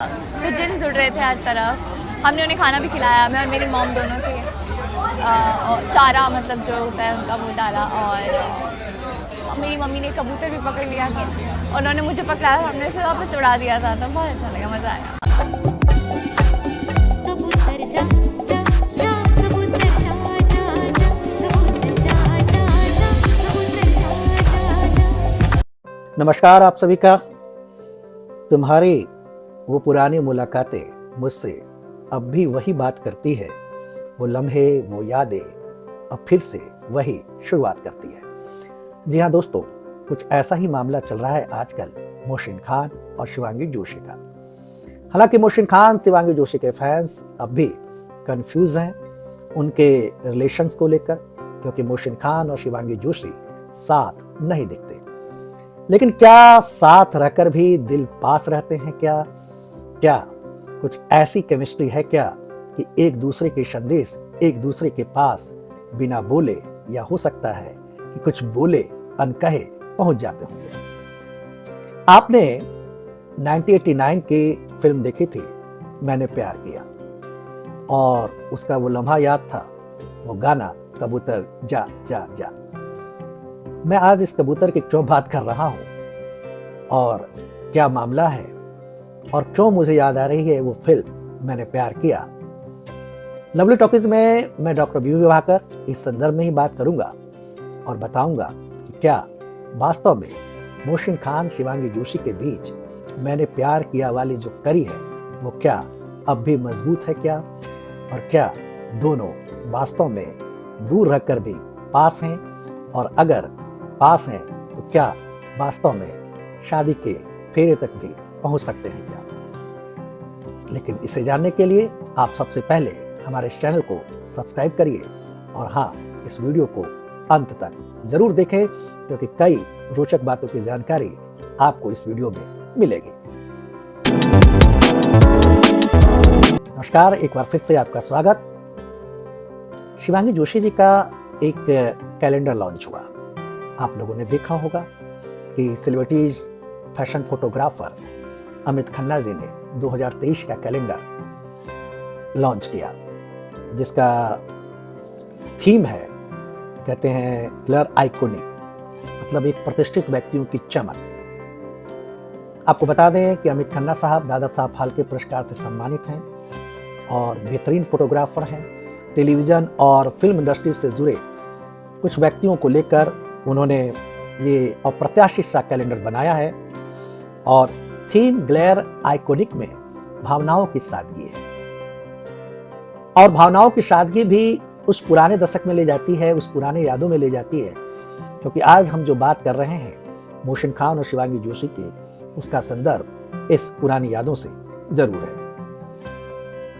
तो जिन जुड़ रहे थे हर तरफ। हमने उन्हें खाना भी खिलाया, मैं और मेरी मॉम दोनों से चारा मतलब जो होता है उनका वो डाला। और मेरी मम्मी ने कबूतर भी पकड़ लिया कि उन्होंने मुझे पकड़ाया, हमने उसे वापस उड़ा दिया था। तो बहुत अच्छा लगा, मज़ा आया। नमस्कार आप सभी का। तुम्हारी वो पुरानी मुलाकातें मुझसे अब भी वही बात करती है, वो लम्हे वो यादें अब फिर से वही शुरुआत करती है। जी हाँ दोस्तों, कुछ ऐसा ही मामला चल रहा है आजकल मोहसिन खान और शिवांगी जोशी का। हालांकि मोहसिन खान शिवांगी जोशी के फैंस अब भी कंफ्यूज हैं उनके रिलेशंस को लेकर, क्योंकि मोहसिन खान और शिवांगी जोशी साथ नहीं दिखते। लेकिन क्या साथ रहकर भी दिल पास रहते हैं? क्या कुछ ऐसी केमिस्ट्री है क्या कि एक दूसरे के संदेश एक दूसरे के पास बिना बोले, या हो सकता है कि कुछ बोले अनकहे पहुंच जाते होंगे। आपने 1989 की फिल्म देखी थी मैंने प्यार किया, और उसका वो लम्हा याद था, वो गाना कबूतर जा जा जा। मैं आज इस कबूतर की क्यों बात कर रहा हूं और क्या मामला है और क्यों मुझे याद आ रही है वो फिल्म मैंने प्यार किया। लवली टॉकीज में मैं डॉक्टर बी विवाकर इस संदर्भ में ही बात करूंगा और बताऊंगा कि क्या वास्तव में मोहसिन खान शिवांगी जोशी के बीच मैंने प्यार किया वाली जो कड़ी है वो क्या अब भी मजबूत है क्या, और क्या दोनों वास्तव में दूर रहकर भी पास हैं, और अगर पास हैं तो क्या वास्तव में शादी के फेरे तक भी पहुंच सकते हैं क्या। लेकिन इसे जानने के लिए आप सबसे पहले हमारे इस चैनल को सब्सक्राइब करिए, और हाँ, इस वीडियो को अंत तक जरूर देखें, क्योंकि कई रोचक बातों की जानकारी आपको इस वीडियो में मिलेगी। नमस्कार, एक बार फिर से आपका स्वागत। शिवांगी जोशी जी का एक कैलेंडर लॉन्च हुआ। आप लोगों ने देखा होगा कि celebrities fashion photographer Amit Khanna ji ने 2023 का कैलेंडर लॉन्च किया, जिसका थीम है, कहते हैं ग्लर आइकोनिक, मतलब एक प्रतिष्ठित व्यक्तियों की चमक। आपको बता दें कि अमित खन्ना साहब दादा साहब फाल्के पुरस्कार से सम्मानित हैं और बेहतरीन फोटोग्राफर हैं। टेलीविजन और फिल्म इंडस्ट्री से जुड़े कुछ व्यक्तियों को लेकर उन्होंने ये अप्रत्याशित सा कैलेंडर बनाया है, और थीम ग्लेयर आइकोनिक में भावनाओं की सादगी है। और भावनाओं की सादगी भी उस पुराने दशक में ले जाती है, उस पुराने यादों में ले जाती है, क्योंकि आज हम जो बात कर रहे हैं मोहसिन खान और शिवांगी जोशी की, उसका संदर्भ इस पुरानी यादों से जरूर है।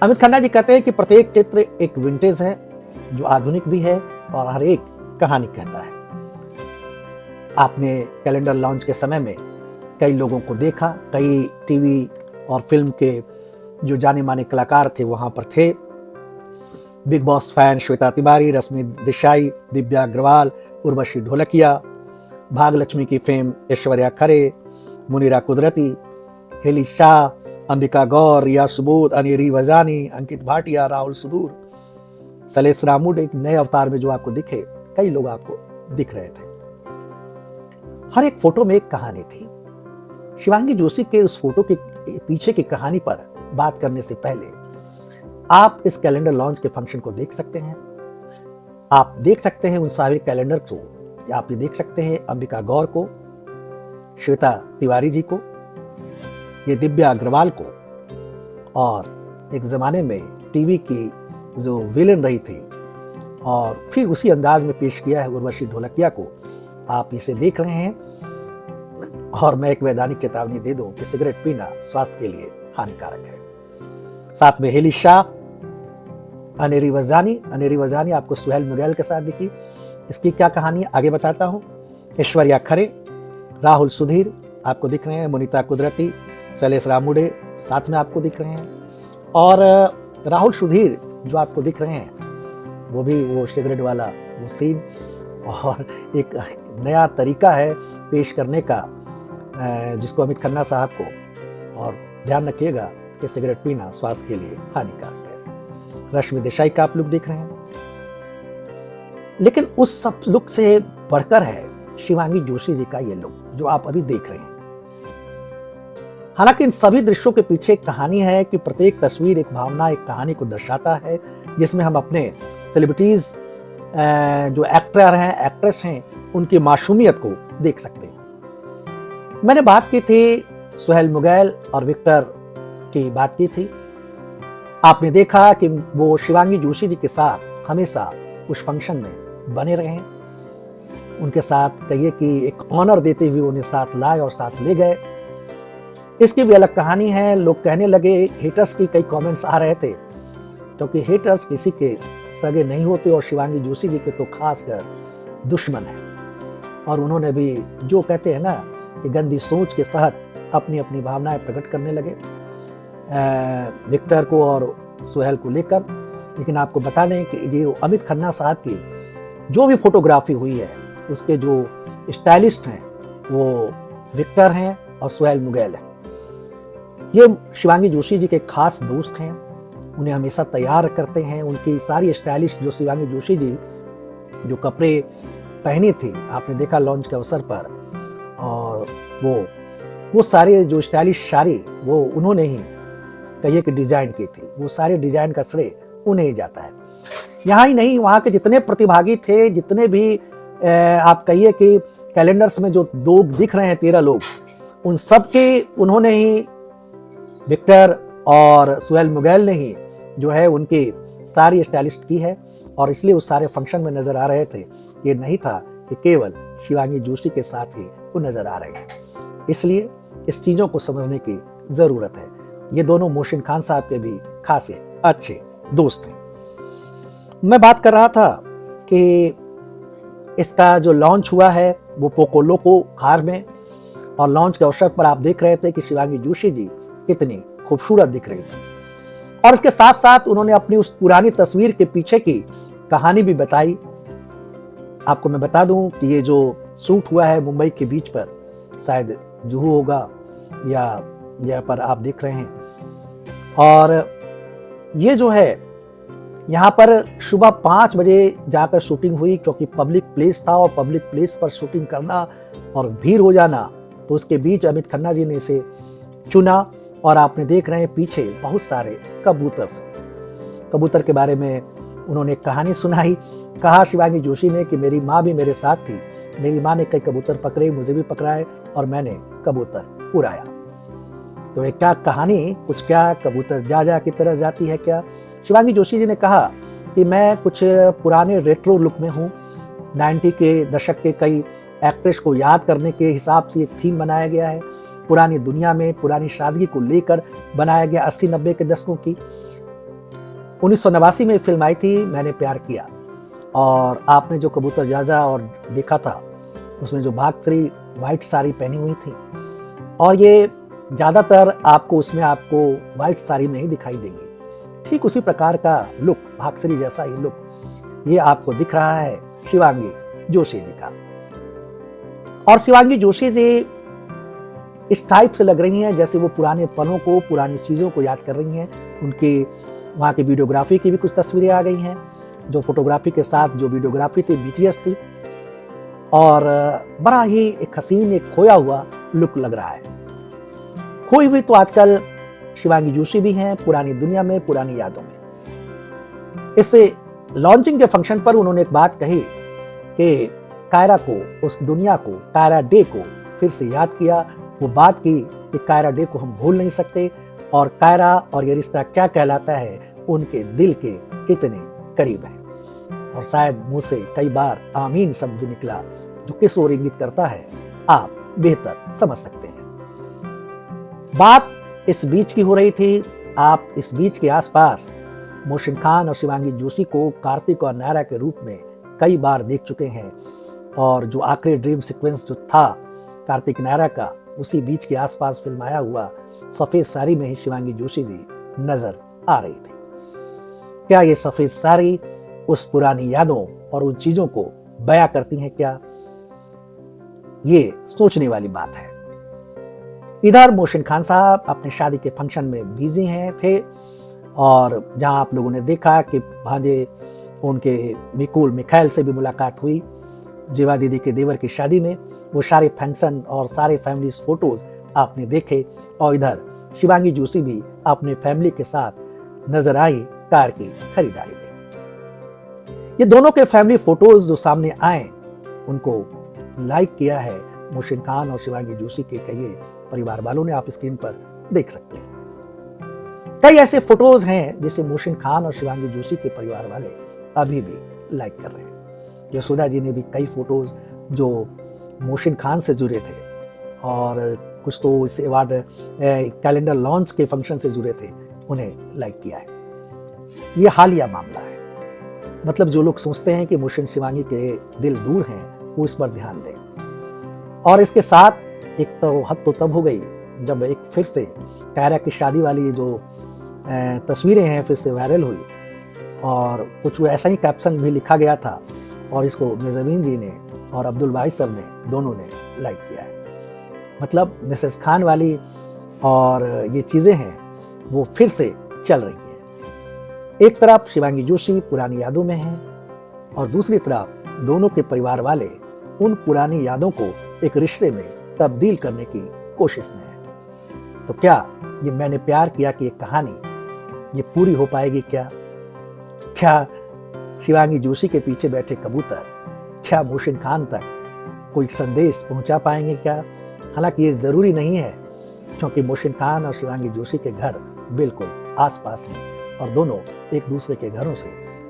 अमित खन्ना जी कहते हैं कि प्रत्येक चित्र एक विंटेज है जो आधुनिक भी है और हर एक कहानी कहता है। आपने कैलेंडर लॉन्च के समय में कई लोगों को देखा, कई टीवी और फिल्म के जो जाने माने कलाकार थे वहां पर थे। बिग बॉस फैन श्वेता तिवारी, रश्मि देसाई, दिव्या अग्रवाल, उर्वशी ढोलकिया, भाग्यलक्ष्मी की फेम ऐश्वर्या खरे, मुनीरा कुदरती, हेली शाह, अंबिका गौर, रिया सुबोध, अनेरी वजानी, अंकित भाटिया, राहुल सुदूर, सलेश रामूड एक नए अवतार में जो आपको दिखे, कई लोग आपको दिख रहे थे। हर एक फोटो में एक कहानी थी। शिवांगी जोशी के उस फोटो के पीछे की कहानी पर बात करने से पहले आप इस कैलेंडर लॉन्च के फंक्शन को देख सकते हैं। आप देख सकते हैं उन सारे कैलेंडर को, या आप ये देख सकते हैं अंबिका गौर को, श्वेता तिवारी जी को, ये दिव्या अग्रवाल को, और एक जमाने में टीवी की जो विलेन रही थी और फिर उसी अंदाज में पेश किया है उर्वशी ढोलकिया को, आप इसे देख रहे हैं। और मैं एक वैधानिक चेतावनी दे दूं कि सिगरेट पीना स्वास्थ्य के लिए हानिकारक है। साथ में हेली शाह, अनेरी वजानी आपको सुहेल मुगैल के साथ दिखी, इसकी क्या कहानी है आगे बताता हूं। ऐश्वर्या खरे, राहुल सुधीर आपको दिख रहे हैं, मुनीता कुदरती, सलेश रामूडे साथ में आपको दिख रहे हैं, और राहुल सुधीर जो आपको दिख रहे हैं वो भी वो सिगरेट वाला वो सीन, और एक नया तरीका है पेश करने का जिसको अमित खन्ना साहब को, और ध्यान रखिएगा कि सिगरेट पीना स्वास्थ्य के लिए हानिकारक है। रश्मि देसाई का आप लुक देख रहे हैं, लेकिन उस सब लुक से बढ़कर है शिवांगी जोशी जी का ये लुक जो आप अभी देख रहे हैं। हालांकि इन सभी दृश्यों के पीछे एक कहानी है कि प्रत्येक तस्वीर एक भावना, एक कहानी को दर्शाता है, जिसमें हम अपने सेलिब्रिटीज जो एक्टर हैं, एक्ट्रेस हैं, उनकी मासूमियत को देख सकते हैं। मैंने बात की थी सुहेल मुगैल और विक्टर की बात की थी। आपने देखा कि वो शिवांगी जोशी जी के साथ हमेशा उस फंक्शन में बने रहे, उनके साथ कहिए कि एक ऑनर देते हुए उन्हें साथ लाए और साथ ले गए। इसकी भी अलग कहानी है। लोग कहने लगे, हेटर्स की कई कमेंट्स आ रहे थे, क्योंकि हेटर्स किसी के सगे नहीं होते और शिवांगी जोशी जी के तो खासकर दुश्मन है। और उन्होंने भी जो कहते हैं ना कि गंदी सोच के तहत अपनी अपनी भावनाएं प्रकट करने लगे विक्टर को और सुहेल को लेकर। लेकिन आपको बता दें कि ये अमित खन्ना साहब की जो भी फोटोग्राफी हुई है, उसके जो स्टाइलिस्ट हैं वो विक्टर हैं और सुहेल मुगैल है। ये शिवांगी जोशी जी के खास दोस्त हैं, उन्हें हमेशा तैयार करते हैं। उनकी सारी स्टाइलिश जो शिवांगी जोशी जी जो कपड़े पहनी थी, आपने देखा लॉन्च के अवसर पर, और वो सारे जो स्टाइलिश साड़ी वो उन्होंने ही कहिए कि डिजाइन की थी। वो सारे डिजाइन का श्रेय उन्हें ही जाता है। यहाँ ही नहीं, वहाँ के जितने प्रतिभागी थे, जितने भी आप कहिए कि कैलेंडर्स में जो लोग दिख रहे हैं 13 लोग, उन सब के उन्होंने ही, विक्टर और सुहेल मुगैल ने ही जो है उनकी सारी स्टाइलिस्ट की है। और इसलिए उस सारे फंक्शन में नजर आ रहे थे। ये नहीं था कि केवल शिवांगी जोशी के साथ ही वो नजर आ रहे हैं। इसलिए इस चीजों को समझने की जरूरत है। ये दोनों मोहसिन खान साहब के भी खासे अच्छे दोस्त हैं। मैं बात कर रहा था कि इसका जो लॉन्च हुआ है वो पोकोलोको खार में, और लॉन्च के अवसर पर आप देख रहे थे कि शिवांगी जोशी जी कितनी खूबसूरत दिख रही थी। और इसके साथ साथ उन्होंने अपनी उस पुरानी तस्वीर के पीछे की कहानी भी बताई। आपको मैं बता दूं कि ये जो शूट हुआ है मुंबई के बीच पर, शायद जुहू होगा या यहाँ पर आप देख रहे हैं, और ये जो है यहाँ पर सुबह 5 बजे जाकर शूटिंग हुई, क्योंकि पब्लिक प्लेस था और पब्लिक प्लेस पर शूटिंग करना और भीड़ हो जाना, तो उसके बीच अमित खन्ना जी ने इसे चुना। और आपने देख रहे हैं पीछे बहुत सारे कबूतर से, कबूतर के बारे में उन्होंने एक कहानी सुनाई। कहा शिवांगी जोशी ने कि मेरी माँ भी मेरे साथ थी, मेरी माँ ने कई कबूतर पकड़े, मुझे भी पकड़ाए और मैंने कबूतर उड़ाया। तो एक क्या कहानी, कुछ क्या कबूतर जा जा की तरह जाती है क्या। शिवांगी जोशी जी ने कहा कि मैं कुछ पुराने रेट्रो लुक में हूँ। 90 के दशक के कई एक्ट्रेस को याद करने के हिसाब से एक थीम बनाया गया है। पुरानी दुनिया में पुरानी सादगी को लेकर बनाया गया 80-90 के दशकों की। 1989 में फिल्म आई थी मैंने प्यार किया, और आपने जो कबूतर जाजा और देखा था उसमें जो भाग्यश्री व्हाइट साड़ी पहनी हुई थी, और ये ज्यादातर आपको उसमें आपको व्हाइट साड़ी में ही दिखाई देंगी। ठीक उसी प्रकार का लुक, भाग्यश्री जैसा ही लुक ये आपको दिख रहा है शिवांगी जोशी जी का। और शिवांगी जोशी जी इस टाइप से लग रही हैं जैसे वो पुराने पलों को, पुरानी चीज़ों को याद कर रही हैं। उनकी वहाँ की वीडियोग्राफी की भी कुछ तस्वीरें आ गई हैं, जो फोटोग्राफी के साथ जो वीडियोग्राफी थी बीटीएस थी, और बड़ा ही एक हसीन, एक खोया हुआ लुक लग रहा है। खोई हुई तो आजकल शिवांगी जोशी भी हैं, पुरानी दुनिया में, पुरानी यादों में। इससे लॉन्चिंग के फंक्शन पर उन्होंने एक बात कही कि कायरा को, उस दुनिया को, कायरा डे को फिर से याद किया। वो बात की कि कायरा डे को हम भूल नहीं सकते, और कायरा और ये रिश्ता क्या कहलाता है उनके दिल के कितने करीब है। और शायद मुंह से कई बार आमीन शब्द भी निकला, जो किस ओर इंगित करता है आप बेहतर समझ सकते हैं। बात इस बीच की हो रही थी। आप इस बीच के आसपास मोहसिन खान और शिवांगी जोशी को कार्तिक और नायरा के रूप में कई बार देख चुके हैं, और जो आखिरी ड्रीम सीक्वेंस जो था कार्तिक नायरा का, उसी बीच के आसपास फिल्माया हुआ सफेद साड़ी में ही शिवांगी जोशी जी नजर आ रही थी। क्या ये सफेद साड़ी उस पुरानी यादों और उन चीजों को बयां करती हैं क्या? ये सोचने वाली बात है। इधर मोहसिन खान साहब अपने शादी के फंक्शन में बिजी थे और जहां आप लोगों ने देखा कि भांजे उनके मिकुल मिखाइल से भी मुलाकात हुई जीवा दीदी के देवर की शादी में, वो सारे फंक्शन और सारे फैमिली फोटोज आपने देखे। और इधर शिवांगी जोशी भी अपने फैमिली के साथ नजर आई कार की खरीदारी में। ये दोनों के फैमिली फोटोज जो सामने आए उनको लाइक किया है मोहसिन खान और शिवांगी जोशी के कई परिवार वालों ने, आप स्क्रीन पर देख सकते हैं। कई ऐसे फोटोज हैं जिसे मोहसिन खान और शिवांगी जोशी के परिवार वाले अभी भी लाइक कर रहे हैं। यशोदा जी ने भी कई फोटोज जो मोहसिन खान से जुड़े थे और कुछ तो इस अवार्ड कैलेंडर लॉन्च के फंक्शन से जुड़े थे, उन्हें लाइक किया है। ये हालिया मामला है, मतलब जो लोग सोचते हैं कि मोहसिन शिवांगी के दिल दूर हैं वो इस पर ध्यान दें। और इसके साथ एक तो हद तो तब हो गई जब एक फिर से कायरा की शादी वाली जो तस्वीरें हैं फिर से वायरल हुई और कुछ ऐसा ही कैप्शन भी लिखा गया था और इसको मेज़मीन जी ने और अब्दुल वाहिद साहब ने दोनों ने लाइक किया है। मतलब मिसेस खान वाली और ये चीज़ें हैं वो फिर से चल रही हैं। एक तरफ शिवांगी जोशी पुरानी यादों में हैं और दूसरी तरफ दोनों के परिवार वाले उन पुरानी यादों को एक रिश्ते में तब्दील करने की कोशिश में है। तो क्या ये मैंने प्यार किया कि एक कहानी ये पूरी हो पाएगी क्या? क्या शिवांगी जोशी के पीछे बैठे कबूतर क्या मोहसिन खान तक कोई संदेश पहुंचा पाएंगे क्या? हालांकि ये जरूरी नहीं है क्योंकि मोहसिन खान और शिवांगी जोशी के घर बिल्कुल आसपास हैं और दोनों एक दूसरे के घरों से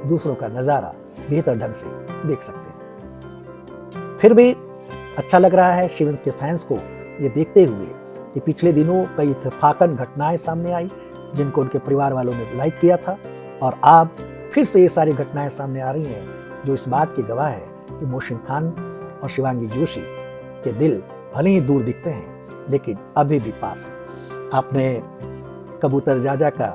दूसरों का नज़ारा बेहतर ढंग से देख सकते हैं। फिर भी अच्छा लग रहा है शिवंस के फैंस को ये देखते हुए कि पिछले दिनों कई इत्तेफाकन घटनाएं सामने आई जिनको उनके परिवार वालों ने लाइक किया था और अब फिर से ये सारी घटनाएं सामने आ रही हैं जो इस बात की गवाह है कि मोहसिन खान और शिवांगी जोशी के दिल भले ही दूर दिखते हैं लेकिन अभी भी पास है। आपने कबूतर जाजा का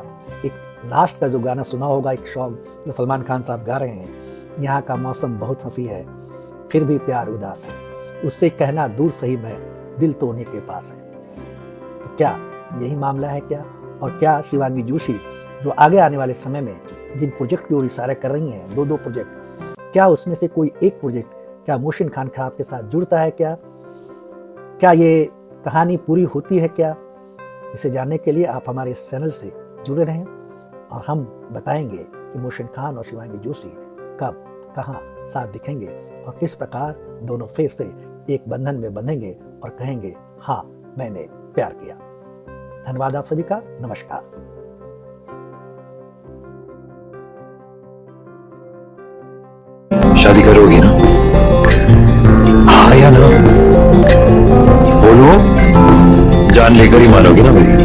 एक लास्ट का जो गाना सुना होगा, एक सॉन्ग जो सलमान खान साहब गा रहे हैं, यहाँ का मौसम बहुत हंसी है फिर भी प्यार उदास है, उससे कहना दूर सही मैं दिल तो उन्हीं के पास है। तो क्या यही मामला है क्या? और क्या शिवांगी जोशी जो आगे आने वाले समय में जिन प्रोजेक्ट की ओर इशारा कर रही हैं, दो प्रोजेक्ट, क्या उसमें से कोई एक प्रोजेक्ट क्या मोहसिन खान साहब के साथ जुड़ता है क्या? क्या ये कहानी पूरी होती है क्या? इसे जानने के लिए आप हमारे इस चैनल से जुड़े रहें और हम बताएंगे कि मोहसिन खान और शिवांगी जोशी कब कहाँ साथ दिखेंगे और किस प्रकार दोनों फिर से एक बंधन में बंधेंगे और कहेंगे हाँ मैंने प्यार किया। धन्यवाद आप सभी का, नमस्कार। शादी करोगी ना? हाँ या ना? बोलो, जान लेकर ही मानोगी ना मेरी?